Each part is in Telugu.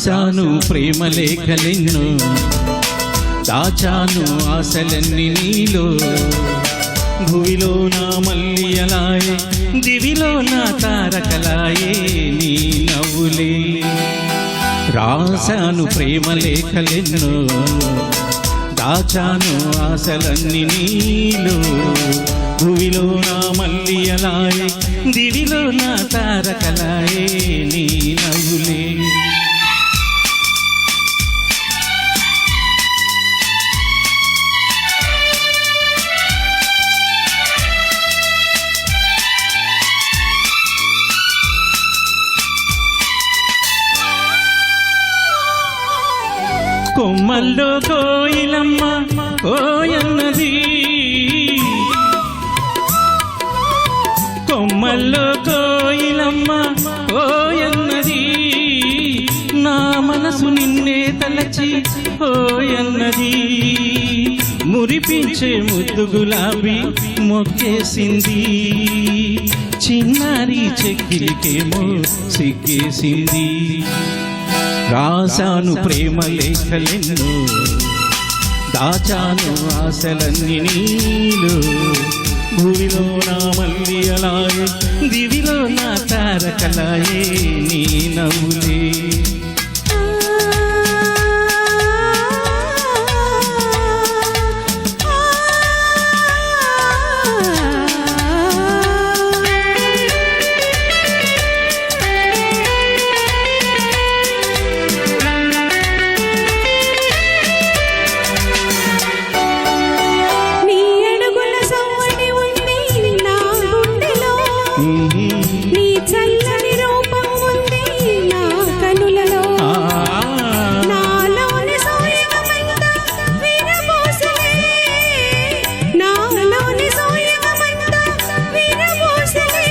రాశాను ప్రేమ లేఖలెన్నో, దాచాను ఆశలన్నీ నీలో. భూమిలో నా మల్లియలాయే, దివిలో నా తారకలాయే నీ నవ్వులే. రాశాను ప్రేమ లేఖలెన్నో, దాచాను ఆశలన్నీ నీలో. భూమిలో నా మల్లియలాయే, దివిలో నా తారకలాయే నీ నవ్వులే. కొమ్మల్లో కోయిలమ్మ కోయన్నది, కొమ్మల్లో కోయిలమ్మ కోయన్నది. నా మనసు నిన్నే తలచి కోయన్నది. మురిపించే ముద్దు గులాబీ మొక్కేసింది, చిన్నారి చెక్కిలికేమో సిగ్గేసింది. రాశాను ప్రేమ లేఖలెన్నో, దాచాను ఆశలన్నీ నీలో. భూమిలో నా మల్లియలాయే, దివిలో నా తారకలాయే నీ నవ్వులే. నీ చల్లని రూపం ఉంది నా కనులలో, నాలోని సోయగమంతా విరబోసలే, నాలోని సోయగమంతా విరబోసలే.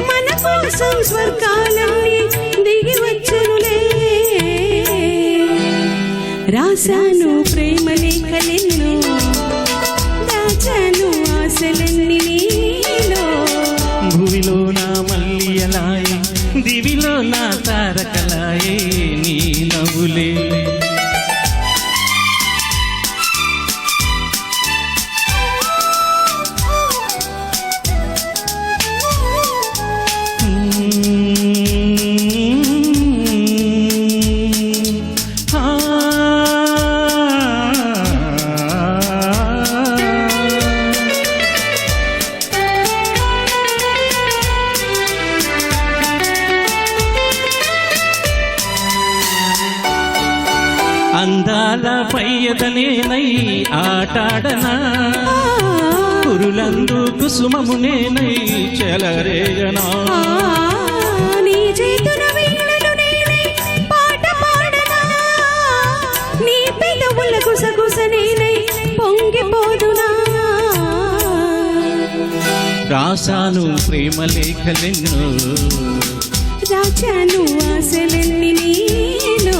మన కోసం స్వర్గాలన్నీ దిగి వచ్చునులే. రాశాను ప్రేమ లేఖలెన్నో, దాచాను ఆశలన్నీ నీలో. భూమిలో నా మల్లియలాయే, దివిలో నా తారకలాయే నీ నవ్వులే. అందాల పయ్యదనేనై ఆటాడనా, కురులందు కుసుమము నేనై చెలరేగనా. నీ చేతుల వీణను నేనై పాట పాడనా, నీ పెదవుల గుసగుస నేనై పొంగిపోదునా. రాశాను ప్రేమ లేఖలెన్నో, దాచాను ఆశలన్నీ నీలో.